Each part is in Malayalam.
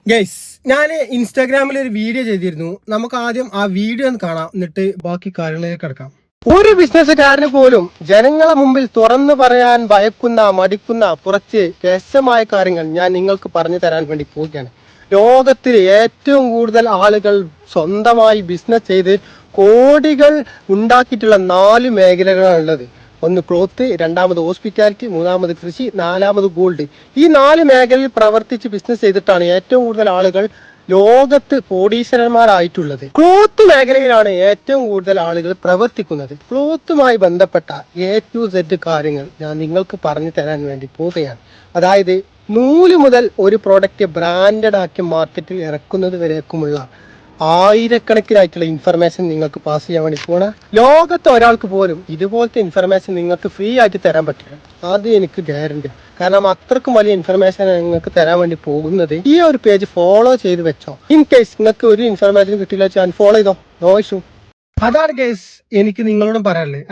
ഗൈസ്, ഞാൻ ഇൻസ്റ്റാഗ്രാമിൽ ഒരു വീഡിയോ ചെയ്തിരുന്നു. നമുക്ക് ആദ്യം ആ വീഡിയോ ഒന്ന് കാണാം, എന്നിട്ട് ബാക്കി കാര്യങ്ങളിലേക്ക് കിടക്കാം. ഒരു ബിസിനസ്സുകാരന് പോലും ജനങ്ങളെ മുമ്പിൽ തുറന്നു പറയാൻ മടിക്കുന്ന കുറച്ച് രസമായ കാര്യങ്ങൾ ഞാൻ നിങ്ങൾക്ക് പറഞ്ഞു തരാൻ വേണ്ടി പോവുകയാണ്. ലോകത്തിൽ ഏറ്റവും കൂടുതൽ ആളുകൾ സ്വന്തമായി ബിസിനസ് ചെയ്ത് കോടികൾ ഉണ്ടാക്കിയിട്ടുള്ള 4 മേഖലകളാണുള്ളത്. ഒന്ന് ക്ലോത്ത്, രണ്ടാമത് ഹോസ്പിറ്റാലിറ്റി, മൂന്നാമത് കൃഷി, നാലാമത് ഗോൾഡ്. ഈ 4 മേഖലയിൽ പ്രവർത്തിച്ച് ബിസിനസ് ചെയ്തിട്ടാണ് ഏറ്റവും കൂടുതൽ ആളുകൾ ലോകത്ത് കോടീശ്വരന്മാരായിട്ടുള്ളത്. ക്ലോത്ത് മേഖലയിലാണ് ഏറ്റവും കൂടുതൽ ആളുകൾ പ്രവർത്തിക്കുന്നത്. ക്ലോത്തുമായി ബന്ധപ്പെട്ട A to Z കാര്യങ്ങൾ ഞാൻ നിങ്ങൾക്ക് പറഞ്ഞു തരാൻ വേണ്ടി പോവുകയാണ്. അതായത് നൂല് മുതൽ ഒരു പ്രോഡക്റ്റ് ബ്രാൻഡഡ് ആക്കി മാർക്കറ്റിൽ ഇറക്കുന്നത് വരേക്കുമുള്ള ആയിരക്കണക്കിനായിട്ടുള്ള ഇൻഫർമേഷൻ നിങ്ങൾക്ക് പാസ് ചെയ്യാൻ വേണ്ടി പോണ ലോകത്ത് ഒരാൾക്ക് പോലും ഇതുപോലത്തെ ഇൻഫർമേഷൻ നിങ്ങൾക്ക് ഫ്രീ ആയിട്ട് തരാൻ പറ്റില്ല. അത് എനിക്ക് ഗ്യാരണ്ടി. കാരണം അത്രക്കും വലിയ ഇൻഫർമേഷൻ നിങ്ങൾക്ക് തരാൻ വേണ്ടി പോകുന്നത്. ഈ ഒരു പേജ് ഫോളോ ചെയ്ത് വെച്ചോ. ഇൻ കേസ് നിങ്ങൾക്ക് ഒരു ഇൻഫർമേഷൻ കിട്ടില്ല വെച്ചാൽ അൺഫോളോ ചെയ്തോ, നോ ഇഷ്യൂ. അതാണ് കേസ് എനിക്ക് നിങ്ങളോടും പറയാനുള്ളത്.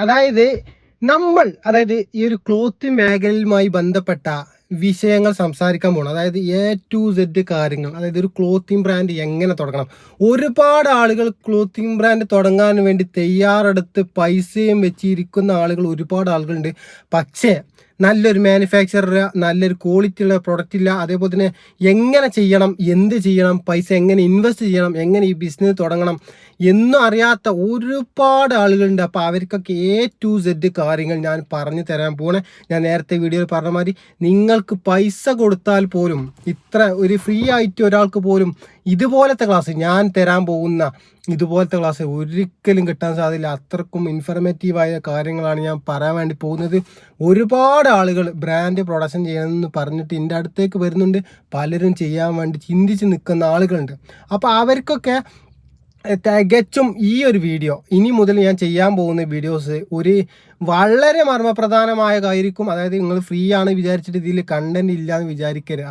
അതായത് ഈ ഒരു ക്ലോത്ത് മേഖലയുമായി ബന്ധപ്പെട്ട വിഷയങ്ങൾ സംസാരിക്കാൻ പോകണം. അതായത് A to Z കാര്യങ്ങൾ. അതായത് ഒരു ക്ലോത്തിങ് ബ്രാൻഡ് എങ്ങനെ തുടങ്ങണം. ഒരുപാട് ആളുകൾ ക്ലോത്തിങ് ബ്രാൻഡ് തുടങ്ങാൻ വേണ്ടി തയ്യാറെടുത്ത് പൈസയും വെച്ചിരിക്കുന്ന ആളുകൾ ഒരുപാട് ആളുകളുണ്ട്. പക്ഷേ നല്ലൊരു മാനുഫാക്ചറർ, നല്ലൊരു ക്വാളിറ്റി ഉള്ള പ്രൊഡക്റ്റ് ഇല്ല. അതേപോലെ തന്നെ എങ്ങനെ ചെയ്യണം, എന്ത് ചെയ്യണം, പൈസ എങ്ങനെ ഇൻവെസ്റ്റ് ചെയ്യണം, എങ്ങനെ ഈ ബിസിനസ് തുടങ്ങണം എന്നും അറിയാത്ത ഒരുപാട് ആളുകളുണ്ട്. അപ്പോൾ അവർക്കൊക്കെ A to Z കാര്യങ്ങൾ ഞാൻ പറഞ്ഞു തരാൻ പോണേ. ഞാൻ നേരത്തെ വീഡിയോയിൽ പറഞ്ഞ മാതിരി നിങ്ങൾക്ക് പൈസ കൊടുത്താൽ പോലും ഇത്ര ഒരു ഫ്രീ ആയിട്ട് ഒരാൾക്ക് പോലും ഇതുപോലത്തെ ക്ലാസ് ഞാൻ തരാൻ പോകുന്ന ഇതുപോലത്തെ ക്ലാസ് ഒരിക്കലും കിട്ടാൻ സാധ്യത. അത്രക്കും ഇൻഫർമേറ്റീവായ കാര്യങ്ങളാണ് ഞാൻ പറയാൻ വേണ്ടി പോകുന്നത്. ഒരുപാട് ആളുകൾ ബ്രാൻഡ് പ്രൊഡക്ഷൻ ചെയ്യണമെന്ന് പറഞ്ഞിട്ട് എൻ്റെ അടുത്തേക്ക് വരുന്നുണ്ട്. പലരും ചെയ്യാൻ വേണ്ടി ചിന്തിച്ച് നിൽക്കുന്ന ആളുകളുണ്ട്. അപ്പോൾ അവർക്കൊക്കെ തികച്ചും ഈ ഒരു വീഡിയോ ഇനി മുതൽ ഞാൻ ചെയ്യാൻ പോകുന്ന വീഡിയോസ് ഒരു വളരെ മർമ്മപ്രധാനമായ കാര്യമായിരിക്കും. അതായത് നിങ്ങൾ ഫ്രീ ആണ് വിചാരിച്ചിട്ട് ഇതിൽ കണ്ടന്റ് ഇല്ല എന്ന് വിചാരിക്കരുത്.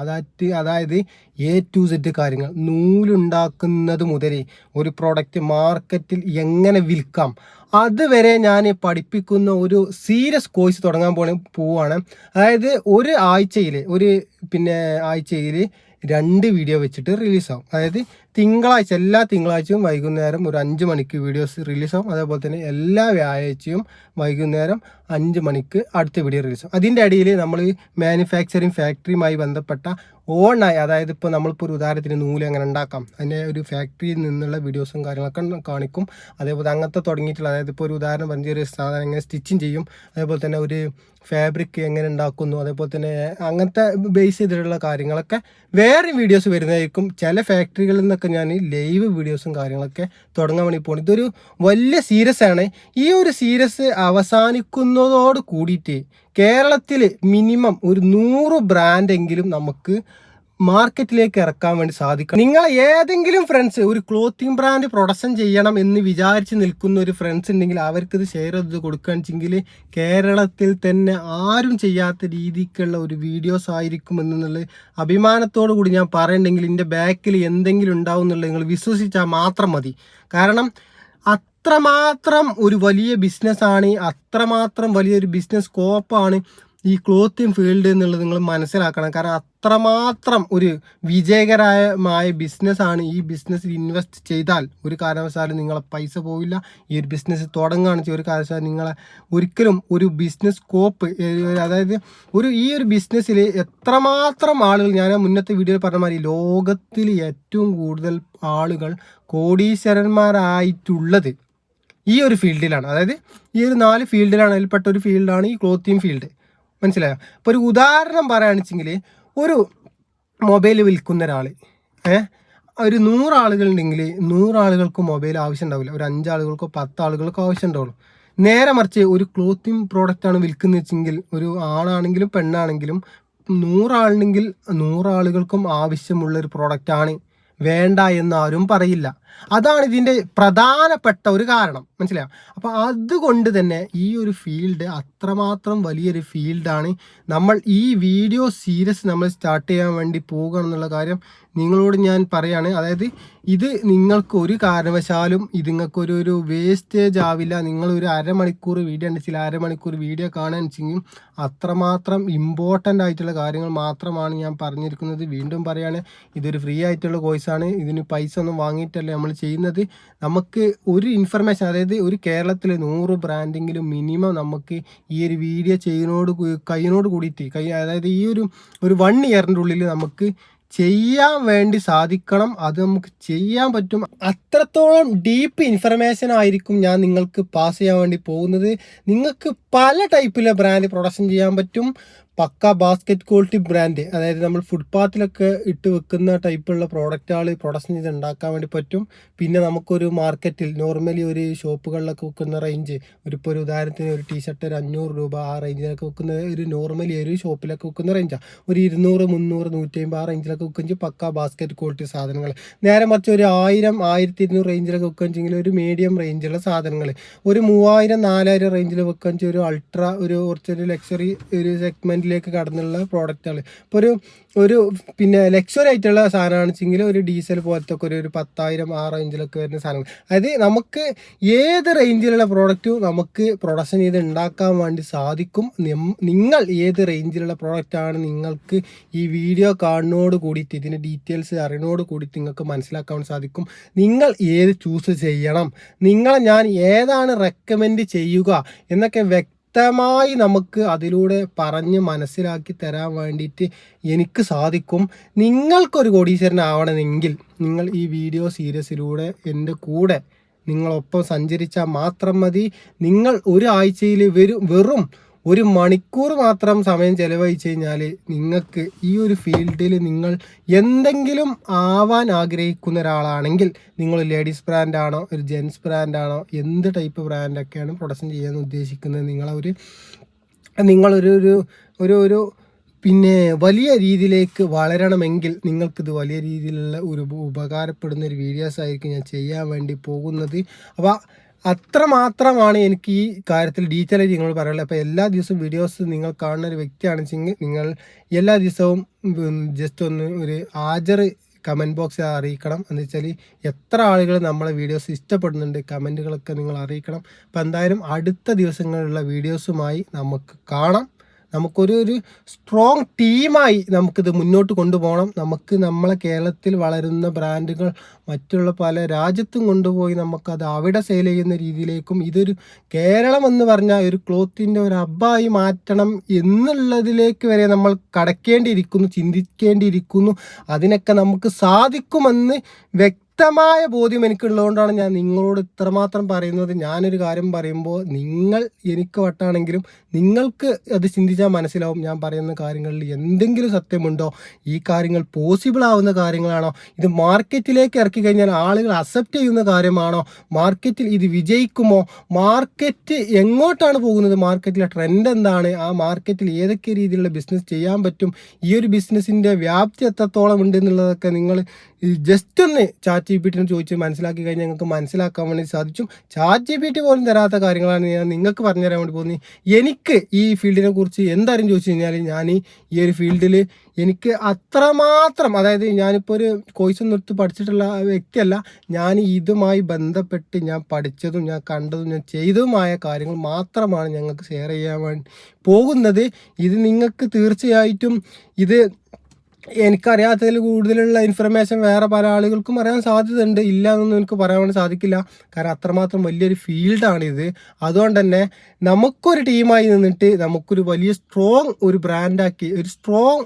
അതായത് A to Z കാര്യങ്ങൾ, നൂലുണ്ടാക്കുന്നത് മുതൽ ഒരു പ്രോഡക്റ്റ് മാർക്കറ്റിൽ എങ്ങനെ വിൽക്കാം അതുവരെ ഞാൻ പഠിപ്പിക്കുന്ന ഒരു സീരിയസ് കോഴ്സ് തുടങ്ങാൻ പോവാണ്. അതായത് ആഴ്ചയിൽ 2 വീഡിയോ വെച്ചിട്ട് റിലീസാവും. അതായത് എല്ലാ തിങ്കളാഴ്ചയും വൈകുന്നേരം ഒരു 5 മണിക്ക് വീഡിയോസ് റിലീസാവും. അതേപോലെ തന്നെ എല്ലാ വ്യാഴാഴ്ചയും വൈകുന്നേരം 5 മണിക്ക് അടുത്ത വീഡിയോ റിലീസാവും. അതിൻ്റെ ഇടയിൽ നമ്മൾ മാനുഫാക്ചറിങ് ഫാക്ടറിയുമായി ബന്ധപ്പെട്ട അതായത് ഇപ്പോൾ നമ്മളിപ്പോൾ ഒരു ഉദാഹരണത്തിന് നൂല് എങ്ങനെ ഉണ്ടാക്കാം, അതിൻ്റെ ഒരു ഫാക്ടറിയിൽ നിന്നുള്ള വീഡിയോസും കാര്യങ്ങളൊക്കെ കാണിക്കും. അതേപോലെ അങ്ങനത്തെ തുടങ്ങിയിട്ടുള്ള, അതായത് ഇപ്പോൾ ഒരു ഉദാഹരണം പറഞ്ഞ ഒരു സാധനം എങ്ങനെ സ്റ്റിച്ചിങ് ചെയ്യും, അതേപോലെ തന്നെ ഒരു ഫാബ്രിക് എങ്ങനെ ഉണ്ടാക്കുന്നു, അതേപോലെ തന്നെ അങ്ങനത്തെ ബേസ് ചെയ്തിട്ടുള്ള കാര്യങ്ങളൊക്കെ വേറെ വീഡിയോസ് വരുന്നതായിരിക്കും. ചില ഫാക്ടറികളിൽ നിന്നൊക്കെ ഞാൻ ലൈവ് വീഡിയോസും കാര്യങ്ങളൊക്കെ തുടങ്ങാൻ വേണ്ടി പോകുന്നത്. ഇതൊരു വലിയ സീരീസ് ആണ്. ഈ ഒരു സീരീസ് അവസാനിക്കുന്നതോട് കൂടിയിട്ട് കേരളത്തിൽ മിനിമം ഒരു 100 ബ്രാൻഡെങ്കിലും നമുക്ക് മാർക്കറ്റിലേക്ക് ഇറക്കാൻ വേണ്ടി സാധിക്കും. നിങ്ങൾ ഏതെങ്കിലും ഫ്രണ്ട്സ് ഒരു ക്ലോത്തിങ് ബ്രാൻഡ് പ്രൊഡക്ഷൻ ചെയ്യണം എന്ന് വിചാരിച്ച് നിൽക്കുന്ന ഒരു ഫ്രണ്ട്സ് ഉണ്ടെങ്കിൽ അവർക്കിത് ഷെയർ ചെയ്ത് കൊടുക്കുകയാണെന്നുവെച്ചെങ്കിൽ കേരളത്തിൽ തന്നെ ആരും ചെയ്യാത്ത രീതിക്കുള്ള ഒരു വീഡിയോസ് ആയിരിക്കും എന്നുള്ള അഭിമാനത്തോടു കൂടി ഞാൻ പറയണമെങ്കിൽ എൻ്റെ ബാക്കിൽ എന്തെങ്കിലും ഉണ്ടാവും എന്നുള്ളത് നിങ്ങൾ വിശ്വസിച്ചാൽ മാത്രം മതി. കാരണം അത്രമാത്രം ഒരു വലിയ ബിസിനസ്സാണ്, അത്രമാത്രം വലിയൊരു ബിസിനസ് സ്കോപ്പാണ് ഈ ക്ലോത്തിങ് ഫീൽഡ് എന്നുള്ളത് നിങ്ങൾ മനസ്സിലാക്കണം. കാരണം അത്രമാത്രം ഒരു വിജയകരമായ ബിസിനസ്സാണ്. ഈ ബിസിനസ്സിൽ ഇൻവെസ്റ്റ് ചെയ്താൽ ഒരു കാരണവശാലും നിങ്ങളെ പൈസ പോവില്ല. ഈ ഒരു ബിസിനസ് തുടങ്ങുകയാണെന്ന് വെച്ചാൽ ഒരു കാരണവശാലും നിങ്ങളെ ഒരിക്കലും ഒരു ബിസിനസ് സ്കോപ്പ്, അതായത് ഈ ഒരു ബിസിനസ്സിൽ എത്രമാത്രം ആളുകൾ, ഞാൻ മുന്നത്തെ വീഡിയോയിൽ പറഞ്ഞ മാതിരി ലോകത്തിൽ ഏറ്റവും കൂടുതൽ ആളുകൾ കോടീശ്വരന്മാരായിട്ടുള്ളത് ഈ ഒരു ഫീൽഡിലാണ്. അതായത് ഈ ഒരു 4 ഫീൽഡിലാണ്. അതിൽപ്പെട്ട ഒരു ഫീൽഡാണ് ഈ ക്ലോത്തിങ് ഫീൽഡ്. മനസ്സിലായോ? അപ്പോൾ ഒരു ഉദാഹരണം പറയുകയാണെന്ന് വെച്ചെങ്കിൽ ഒരു മൊബൈൽ വിൽക്കുന്ന ഒരാൾ, ഒരു 100 ആളുകളുണ്ടെങ്കിൽ 100 ആളുകൾക്ക് മൊബൈൽ ആവശ്യം ഉണ്ടാവില്ല. ഒരു 5 ആളുകൾക്കോ 10 ആളുകൾക്കോ ആവശ്യം ഉണ്ടാവുള്ളൂ. നേരെ മറിച്ച് ഒരു ക്ലോത്തിങ് പ്രോഡക്റ്റാണ് വിൽക്കുന്നത് വെച്ചെങ്കിൽ ഒരു ആണാണെങ്കിലും പെണ്ണാണെങ്കിലും 100 ആളുണ്ടെങ്കിൽ 100 ആളുകൾക്കും ആവശ്യമുള്ളൊരു പ്രോഡക്റ്റാണ്. വേണ്ട എന്ന് ആരും പറയില്ല. അതാണ് ഇതിൻ്റെ പ്രധാനപ്പെട്ട ഒരു കാരണം, മനസ്സിലായോ? അപ്പോൾ അതുകൊണ്ട് തന്നെ ഈ ഒരു ഫീൽഡ് അത്രമാത്രം വലിയൊരു ഫീൽഡാണ്. നമ്മൾ ഈ വീഡിയോ സീരീസ് നമ്മൾ സ്റ്റാർട്ട് ചെയ്യാൻ വേണ്ടി പോകുകയാണ് എന്നുള്ള കാര്യം നിങ്ങളോട് ഞാൻ പറയാണ്. അതായത് ഇത് നിങ്ങൾക്ക് ഒരു കാരണവശാലും ഇത് നിങ്ങൾക്കൊരു വേസ്റ്റേജ് ആവില്ല. നിങ്ങളൊരു അരമണിക്കൂർ വീഡിയോ ഉണ്ട്, ചില അരമണിക്കൂർ വീഡിയോ കാണാൻ വെച്ചെങ്കിൽ അത്രമാത്രം ഇമ്പോർട്ടൻ്റ് ആയിട്ടുള്ള കാര്യങ്ങൾ മാത്രമാണ് ഞാൻ പറഞ്ഞിരിക്കുന്നത്. വീണ്ടും പറയാണ്, ഇതൊരു ഫ്രീ ആയിട്ടുള്ള കോഴ്സാണ്. ഇതിന് പൈസ ഒന്നും വാങ്ങിയിട്ടല്ല നമ്മൾ ചെയ്യുന്നത്. നമുക്ക് ഒരു ഇൻഫർമേഷൻ, അതായത് ഒരു കേരളത്തിൽ 100 ബ്രാൻഡെങ്കിലും മിനിമം നമുക്ക് ഈ ഒരു വീഡിയോ കൈനോട് കൂടിയിട്ട് അതായത് ഈ ഒരു 1 ഇയറിൻ്റെ ഉള്ളിൽ നമുക്ക് ചെയ്യാൻ വേണ്ടി സാധിക്കണം. അത് നമുക്ക് ചെയ്യാൻ പറ്റും. അത്രത്തോളം ഡീപ്പ് ഇൻഫർമേഷൻ ആയിരിക്കും ഞാൻ നിങ്ങൾക്ക് പാസ് ചെയ്യാൻ വേണ്ടി പോകുന്നത്. നിങ്ങൾക്ക് പല ടൈപ്പിലെ ബ്രാൻഡ് പ്രൊഡക്ഷൻ ചെയ്യാൻ പറ്റും. പക്ക ബാസ്ക്കറ്റ് ക്വാളിറ്റി ബ്രാൻഡ്, അതായത് നമ്മൾ ഫുട്പാത്തിലൊക്കെ ഇട്ട് വെക്കുന്ന ടൈപ്പുള്ള പ്രോഡക്റ്റുകൾ പ്രൊഡക്ഷൻ ചെയ്ത് ഉണ്ടാക്കാൻ വേണ്ടി പറ്റും. പിന്നെ നമുക്കൊരു മാർക്കറ്റിൽ നോർമലി ഒരു ഷോപ്പുകളിലൊക്കെ വെക്കുന്ന റേഞ്ച്, ഇപ്പോൾ ഒരു ഉദാഹരണത്തിന് ഒരു ടീഷർട്ട് ഒരു 500 രൂപ ആ റേഞ്ചിലൊക്കെ വെക്കുന്ന ഒരു നോർമലി ഒരു ഷോപ്പിലൊക്കെ വെക്കുന്ന റേഞ്ചാണ്. ഒരു 200, 300, 150 ആ റേഞ്ചിലൊക്കെ വെക്കുകയും പക്ക ബാസ്ക്കറ്റ് ക്വാളിറ്റി സാധനങ്ങൾ. നേരെ മറിച്ച് ഒരു 1000, 1200 റേഞ്ചിലൊക്കെ വെക്കുകയെങ്കിൽ ഒരു മീഡിയം റേഞ്ചുള്ള സാധനങ്ങൾ. ഒരു 3000, 4000 റേഞ്ചിൽ വെക്കുകയെങ്കിൽ ഒരു അൾട്രാ, കുറച്ചൊരു ലക്ഷറി ഒരു സെഗ്മെൻറ്റ് ിലേക്ക് കടന്നുള്ള പ്രോഡക്റ്റുകൾ. ഇപ്പോൾ ഒരു പിന്നെ ലക്ഷറി ആയിട്ടുള്ള സാധനമാണെന്ന് വെച്ചെങ്കിൽ ഒരു ഡീസൽ പോലത്തെ ഒരു 10,000 ആ റേഞ്ചിലൊക്കെ വരുന്ന സാധനങ്ങൾ. അതായത് നമുക്ക് ഏത് റേഞ്ചിലുള്ള പ്രോഡക്റ്റും നമുക്ക് പ്രൊഡക്ഷൻ ചെയ്ത് ഉണ്ടാക്കാൻ വേണ്ടി സാധിക്കും. നിങ്ങൾ ഏത് റേഞ്ചിലുള്ള പ്രോഡക്റ്റാണ് നിങ്ങൾക്ക് ഈ വീഡിയോ കാണുന്നതോട് കൂടിയിട്ട് ഇതിൻ്റെ ഡീറ്റെയിൽസ് അറിയുന്നതോട് കൂടിയിട്ട് നിങ്ങൾക്ക് മനസ്സിലാക്കാൻ സാധിക്കും. നിങ്ങൾ ഏത് ചൂസ് ചെയ്യണം, നിങ്ങളെ ഞാൻ ഏതാണ് റെക്കമെൻഡ് ചെയ്യുക എന്നൊക്കെ വ്യക്തമായി നമുക്ക് അതിലൂടെ പറഞ്ഞ് മനസ്സിലാക്കി തരാൻ വേണ്ടിയിട്ട് എനിക്ക് സാധിക്കും. നിങ്ങൾക്കൊരു കോടീശ്വരനാവണമെങ്കിൽ നിങ്ങൾ ഈ വീഡിയോ സീരീസിലൂടെ എൻ്റെ കൂടെ നിങ്ങളൊപ്പം സഞ്ചരിച്ചാൽ മാത്രം മതി. നിങ്ങൾ ഒരാഴ്ചയിൽ വെറും 1 മണിക്കൂർ മാത്രം സമയം ചെലവഴിച്ച് കഴിഞ്ഞാൽ നിങ്ങൾക്ക് ഈ ഒരു ഫീൽഡിൽ നിങ്ങൾ എന്തെങ്കിലും ആവാൻ ആഗ്രഹിക്കുന്ന ഒരാളാണെങ്കിൽ, നിങ്ങൾ ലേഡീസ് ബ്രാൻഡാണോ ഒരു ജെൻസ് ബ്രാൻഡാണോ എന്ത് ടൈപ്പ് ബ്രാൻഡൊക്കെയാണ് പ്രൊഡക്ഷൻ ചെയ്യാൻ ഉദ്ദേശിക്കുന്നത്, നിങ്ങളൊരു പിന്നെ വലിയ രീതിയിലേക്ക് വളരണമെങ്കിൽ നിങ്ങൾക്കിത് വലിയ രീതിയിലുള്ള ഒരു ഉപകാരപ്പെടുന്ന ഒരു വീഡിയോസ് ആയിരിക്കും ഞാൻ ചെയ്യാൻ വേണ്ടി പോകുന്നത്. അപ്പോൾ അത്രമാത്രമാണ് എനിക്ക് ഈ കാര്യത്തിൽ ഡീറ്റെയിൽ ആയിട്ട് നിങ്ങൾ പറയുള്ളത്. അപ്പോൾ എല്ലാ ദിവസവും വീഡിയോസ് നിങ്ങൾ കാണുന്ന ഒരു വ്യക്തിയാണെന്ന് വെച്ചെങ്കിൽ നിങ്ങൾ എല്ലാ ദിവസവും ജസ്റ്റ് ഒരു ഹാജർ കമൻറ്റ് ബോക്സിൽ അറിയിക്കണം. എന്ന് വെച്ചാൽ എത്ര ആളുകൾ നമ്മളെ വീഡിയോസ് ഇഷ്ടപ്പെടുന്നുണ്ട്, കമൻറ്റുകളൊക്കെ നിങ്ങൾ അറിയിക്കണം. അപ്പോൾ എന്തായാലും അടുത്ത ദിവസങ്ങളിലുള്ള വീഡിയോസുമായി നമുക്ക് കാണാം. നമുക്കൊരു സ്ട്രോങ് ടീമായി നമുക്കിത് മുന്നോട്ട് കൊണ്ടുപോകണം. നമുക്ക് നമ്മളെ കേരളത്തിൽ വളരുന്ന ബ്രാൻഡുകൾ മറ്റുള്ള പല രാജ്യത്തും കൊണ്ടുപോയി നമുക്കത് അവിടെ സെയിൽ ചെയ്യുന്ന രീതിയിലേക്കും, ഇതൊരു കേരളം എന്ന് പറഞ്ഞാൽ ഒരു ക്ലോത്തിൻ്റെ ഒരു ഹബ്ബായി മാറ്റണം എന്നുള്ളതിലേക്ക് വരെ നമ്മൾ കടക്കേണ്ടിയിരിക്കുന്നു, ചിന്തിക്കേണ്ടിയിരിക്കുന്നു. അതിനൊക്കെ നമുക്ക് സാധിക്കുമെന്ന് വ്യക്തമായ ബോധ്യം എനിക്കുള്ളതുകൊണ്ടാണ് ഞാൻ നിങ്ങളോട് ഇത്രമാത്രം പറയുന്നത്. ഞാനൊരു കാര്യം പറയുമ്പോൾ നിങ്ങൾ എനിക്ക് വട്ടാണെങ്കിലും നിങ്ങൾക്ക് അത് ചിന്തിച്ചാൽ മനസ്സിലാവും ഞാൻ പറയുന്ന കാര്യങ്ങളിൽ എന്തെങ്കിലും സത്യമുണ്ടോ, ഈ കാര്യങ്ങൾ പോസിബിൾ ആവുന്ന കാര്യങ്ങളാണോ, ഇത് മാർക്കറ്റിലേക്ക് ഇറക്കി കഴിഞ്ഞാൽ ആളുകൾ അക്സെപ്റ്റ് ചെയ്യുന്ന കാര്യമാണോ, മാർക്കറ്റിൽ ഇത് വിജയിക്കുമോ, മാർക്കറ്റ് എങ്ങോട്ടാണ് പോകുന്നത്, മാർക്കറ്റിലെ ട്രെൻഡ് എന്താണ്, ആ മാർക്കറ്റിൽ ഏതൊക്കെ രീതിയിലുള്ള ബിസിനസ് ചെയ്യാൻ പറ്റും, ഈ ഒരു ബിസിനസ്സിൻ്റെ വ്യാപ്തി എത്രത്തോളം ഉണ്ട് എന്നുള്ളതൊക്കെ നിങ്ങൾ ജസ്റ്റ് ഒന്ന് ChatGPT ചോദിച്ച് മനസ്സിലാക്കി കഴിഞ്ഞാൽ നിങ്ങൾക്ക് മനസ്സിലാക്കാൻ വേണ്ടി സാധിക്കും. ChatGPT പോലും തരാത്ത കാര്യങ്ങളാണ് ഞാൻ നിങ്ങൾക്ക് പറഞ്ഞു തരാൻ വേണ്ടി പോകുന്നത്. എനിക്ക് ഈ ഫീൽഡിനെ കുറിച്ച് എന്തായാലും ചോദിച്ചു കഴിഞ്ഞാൽ ഞാൻ ഈ ഒരു ഫീൽഡിൽ എനിക്ക് അത്രമാത്രം, അതായത് ഞാനിപ്പോൾ ഒരു കോഴ്സൊന്നും എടുത്ത് പഠിച്ചിട്ടുള്ള വ്യക്തിയല്ല, ഞാൻ ഇതുമായി ബന്ധപ്പെട്ട് ഞാൻ പഠിച്ചതും ഞാൻ കണ്ടതും ഞാൻ ചെയ്തതുമായ കാര്യങ്ങൾ മാത്രമാണ് ഞങ്ങൾക്ക് ഷെയർ ചെയ്യാൻ വേണ്ടി പോകുന്നത്. ഇത് നിങ്ങൾക്ക് തീർച്ചയായിട്ടും ഇത് എനിക്കറിയാത്തതിൽ കൂടുതലുള്ള ഇൻഫർമേഷൻ വേറെ പല ആളുകൾക്കും അറിയാൻ സാധ്യതയുണ്ട്. ഇല്ല എന്നൊന്നും എനിക്ക് പറയാൻ വേണ്ടി സാധിക്കില്ല, കാരണം അത്രമാത്രം വലിയൊരു ഫീൽഡാണിത്. അതുകൊണ്ട് തന്നെ നമുക്കൊരു ടീമായി നിന്നിട്ട് നമുക്കൊരു വലിയ സ്ട്രോങ് ഒരു ബ്രാൻഡാക്കി, ഒരു സ്ട്രോങ്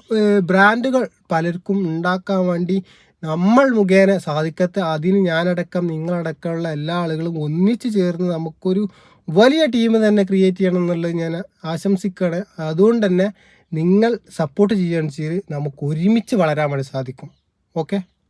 ബ്രാൻഡുകൾ പലർക്കും ഉണ്ടാക്കാൻ വേണ്ടി നമ്മൾ മുഖേന സാധിക്കത്തെ, അതിന് ഞാനടക്കം നിങ്ങളടക്കമുള്ള എല്ലാ ആളുകളും ഒന്നിച്ചു ചേർന്ന് നമുക്കൊരു വലിയ ടീം തന്നെ ക്രിയേറ്റ് ചെയ്യണം എന്നുള്ളത് ഞാൻ ആശംസിക്കുകയാണ്. അതുകൊണ്ട് തന്നെ നിങ്ങൾ സപ്പോർട്ട് ചെയ്യുകയാണെന്ന് വെച്ചാൽ നമുക്ക് ഒരുമിച്ച് വളരാൻ വേണ്ടി സാധിക്കും. ഓക്കെ.